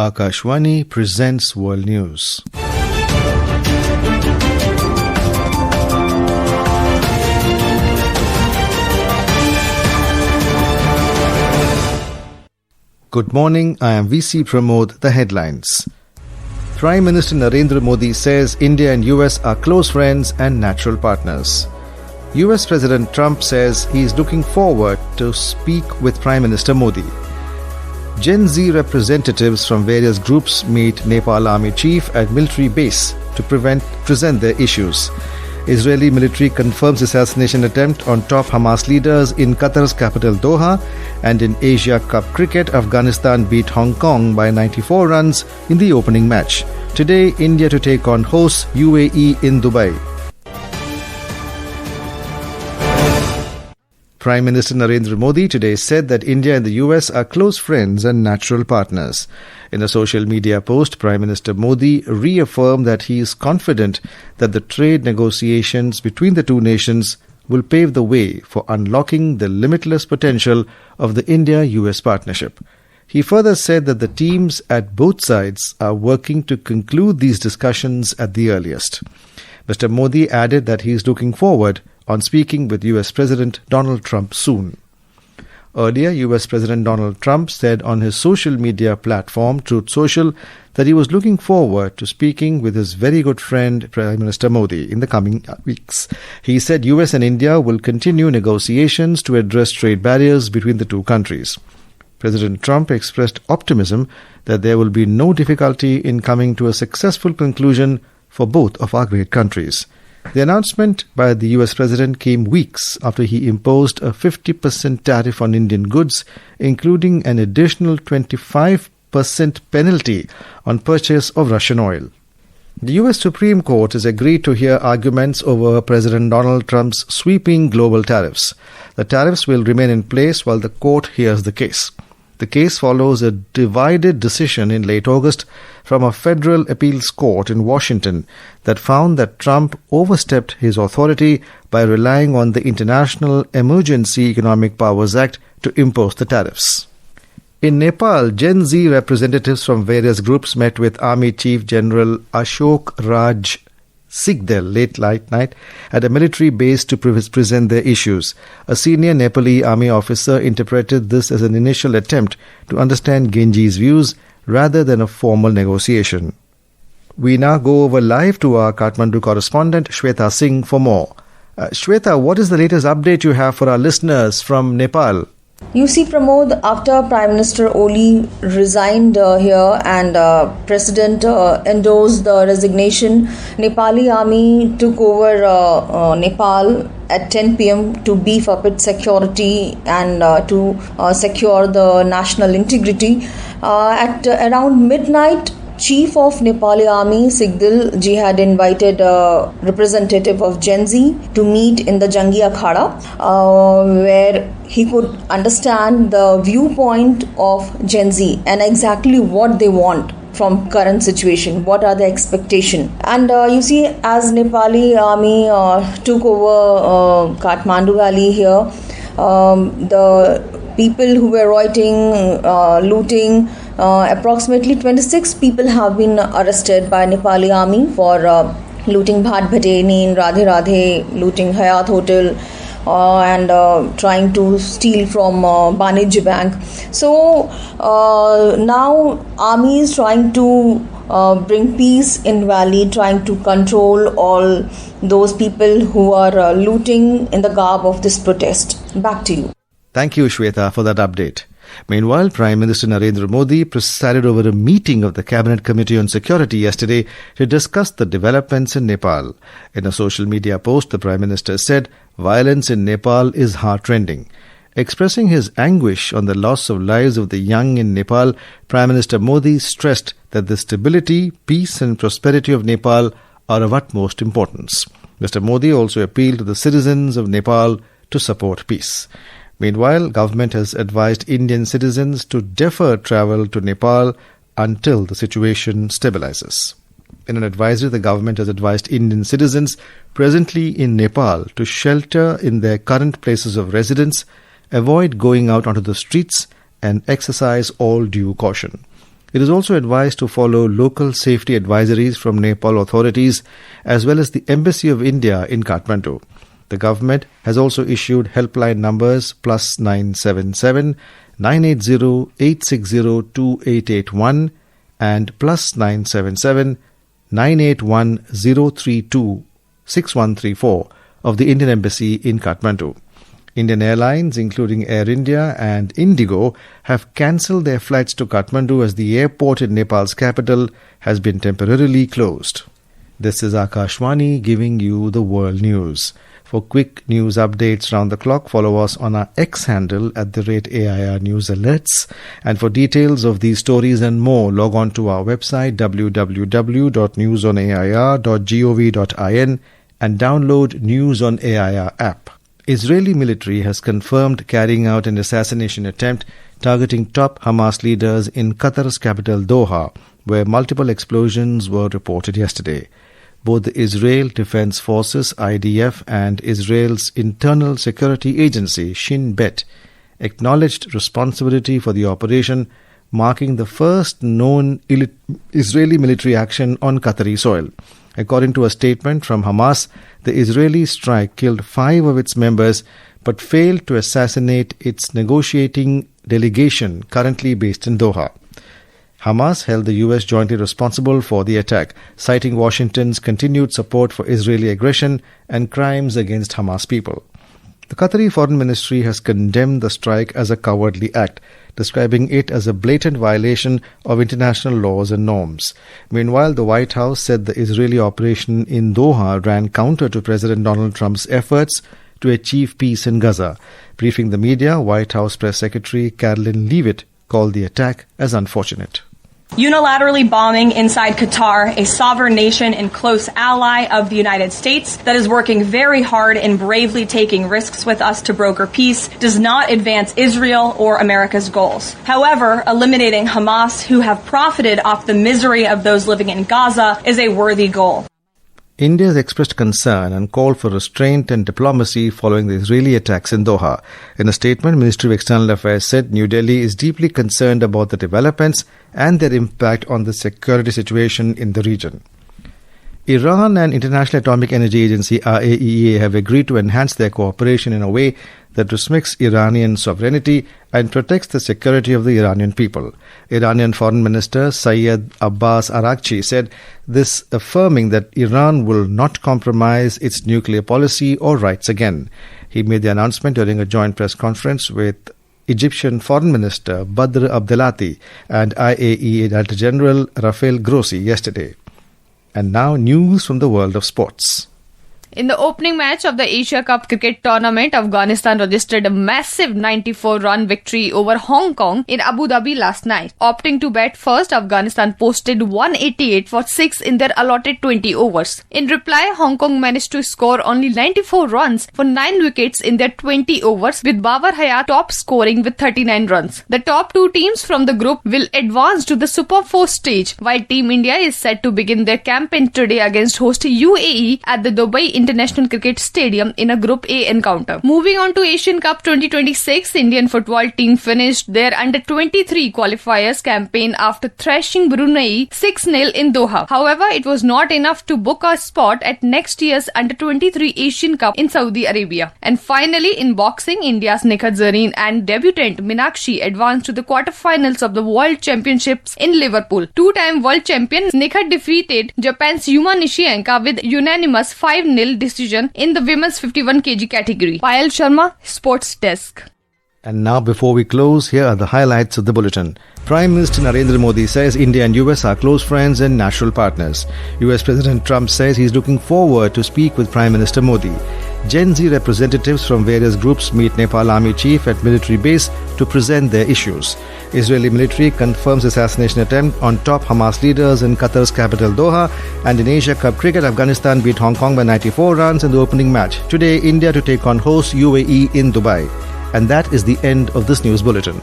Akashvani presents World News. Good morning, I am VC Pramod. The headlines. Prime Minister Narendra Modi says India and US are close friends and natural partners. US President Trump says he is looking forward to speak with Prime Minister Modi. GenZ representatives from various groups meet Nepal Army Chief at military base to present their issues. Israeli military confirms assassination attempt on top Hamas leaders in Qatar's capital Doha, and in Asia Cup cricket, Afghanistan beat Hong Kong by 94 runs in the opening match. Today, India to take on hosts UAE in Dubai. Prime Minister Narendra Modi today said that India and the US are close friends and natural partners. In a social media post, Prime Minister Modi reaffirmed that he is confident that the trade negotiations between the two nations will pave the way for unlocking the limitless potential of the India-US partnership. He further said that the teams at both sides are working to conclude these discussions at the earliest. Mr. Modi added that he is looking forward on speaking with US President Donald Trump soon. Earlier, US President Donald Trump said on his social media platform, Truth Social, that he was looking forward to speaking with his very good friend Prime Minister Modi in the coming weeks. He said US and India will continue negotiations to address trade barriers between the two countries. President Trump expressed optimism that there will be no difficulty in coming to a successful conclusion for both of our great countries. The announcement by the US President came weeks after he imposed a 50% tariff on Indian goods, including an additional 25% penalty on purchase of Russian oil. The US Supreme Court has agreed to hear arguments over President Donald Trump's sweeping global tariffs. The tariffs will remain in place while the court hears the case. The case follows a divided decision in late August from a federal appeals court in Washington that found that Trump overstepped his authority by relying on the International Emergency Economic Powers Act to impose the tariffs. In Nepal, GenZ representatives from various groups met with Army Chief General Ashok Raj Sigdel late night at a military base to present their issues. A senior Nepali army officer interpreted this as an initial attempt to understand GenZ's views rather than a formal negotiation. We now go over live to our Kathmandu correspondent Shweta Singh for more. Shweta, what is the latest update you have for our listeners from Nepal? You see, Pramod, after Prime Minister Oli resigned here and President endorsed the resignation, Nepali army took over Nepal at 10 p.m. to beef up its security and to secure the national integrity. At around midnight, Chief of Nepali Army Sigdel ji had invited a representative of GenZ to meet in the Jangi Akhada, where he could understand the viewpoint of GenZ and exactly what they want from current situation, what are the expectations. And you see, as Nepali army took over Kathmandu Valley here, the people who were rioting, looting, approximately 26 people have been arrested by Nepali army for looting Bhat Bhateni in Radhe Radhe, looting Hayat Hotel, and trying to steal from Banijya Bank. So now army is trying to bring peace in valley, trying to control all those people who are looting in the garb of this protest. Back to you. Thank you, Shweta, for that update. Meanwhile, Prime Minister Narendra Modi presided over a meeting of the Cabinet Committee on Security yesterday to discuss the developments in Nepal. In a social media post, the Prime Minister said violence in Nepal is heart-rending. Expressing his anguish on the loss of lives of the young in Nepal, Prime Minister Modi stressed that the stability, peace and prosperity of Nepal are of utmost importance. Mr. Modi also appealed to the citizens of Nepal to support peace. Meanwhile, government has advised Indian citizens to defer travel to Nepal until the situation stabilizes. In an advisory, the government has advised Indian citizens presently in Nepal to shelter in their current places of residence, avoid going out onto the streets, and exercise all due caution. It is also advised to follow local safety advisories from Nepal authorities as well as the Embassy of India in Kathmandu. The government has also issued helpline numbers +977 980 860 2881 and +977 981 032 6134 of the Indian Embassy in Kathmandu. Indian airlines, including Air India and Indigo, have cancelled their flights to Kathmandu as the airport in Nepal's capital has been temporarily closed. This is Akashwani giving you the world news. For quick news updates round the clock, follow us on our X handle @AIR News Alerts. And for details of these stories and more, log on to our website www.newsonair.gov.in and download News on AIR app. Israeli military has confirmed carrying out an assassination attempt targeting top Hamas leaders in Qatar's capital Doha, where multiple explosions were reported yesterday. Both the Israel Defense Forces (IDF) and Israel's Internal Security Agency Shin Bet acknowledged responsibility for the operation, marking the first known Israeli military action on Qatari soil. According to a statement from Hamas, the Israeli strike killed 5 of its members but failed to assassinate its negotiating delegation currently based in Doha. Hamas held the U.S. jointly responsible for the attack, citing Washington's continued support for Israeli aggression and crimes against Hamas people. The Qatari Foreign Ministry has condemned the strike as a cowardly act, describing it as a blatant violation of international laws and norms. Meanwhile, the White House said the Israeli operation in Doha ran counter to President Donald Trump's efforts to achieve peace in Gaza. Briefing the media, White House Press Secretary Caroline Leavitt called the attack as unfortunate. Unilaterally bombing inside Qatar, a sovereign nation and close ally of the United States that is working very hard and bravely taking risks with us to broker peace, does not advance Israel or America's goals. However, eliminating Hamas, who have profited off the misery of those living in Gaza, is a worthy goal. India has expressed concern and called for restraint and diplomacy following the Israeli attacks in Doha. In a statement, Ministry of External Affairs said New Delhi is deeply concerned about the developments and their impact on the security situation in the region. Iran and International Atomic Energy Agency IAEA have agreed to enhance their cooperation in a way that respects Iranian sovereignty and protects the security of the Iranian people. Iranian Foreign Minister Syed Abbas Araghchi said this, affirming that Iran will not compromise its nuclear policy or rights again. He made the announcement during a joint press conference with Egyptian Foreign Minister Badr Abdelati and IAEA Director General Rafael Grossi yesterday. And now news from the world of sports. In the opening match of the Asia Cup cricket tournament, Afghanistan registered a massive 94-run victory over Hong Kong in Abu Dhabi last night. Opting to bat first, Afghanistan posted 188 for 6 in their allotted 20 overs. In reply, Hong Kong managed to score only 94 runs for 9 wickets in their 20 overs, with Babar Hayat top scoring with 39 runs. The top 2 teams from the group will advance to the Super 4 stage, while Team India is set to begin their campaign today against host UAE at the Dubai International Cricket Stadium in a Group A encounter. Moving on to Asian Cup 2026, Indian football team finished their under-23 qualifiers campaign after thrashing Brunei 6-0 in Doha. However, it was not enough to book a spot at next year's under-23 Asian Cup in Saudi Arabia. And finally, in boxing, India's Nikhat Zareen and debutant Meenakshi advanced to the quarterfinals of the World Championships in Liverpool. 2-time world champion Nikhat defeated Japan's Yuma Nishienka with unanimous 5-0 decision in the women's 51 kg category. Payal Sharma, Sports Desk. And now, before we close, here are the highlights of the bulletin. Prime Minister Narendra Modi says India and US are close friends and natural partners. US President Trump says he's looking forward to speak with Prime Minister Modi. GenZ representatives from various groups meet Nepal Army Chief at military base to present their issues. Israeli military confirms assassination attempt on top Hamas leaders in Qatar's capital Doha. And in Asia Cup cricket, Afghanistan beat Hong Kong by 94 runs in the opening match. Today, India to take on host UAE in Dubai. And that is the end of this news bulletin.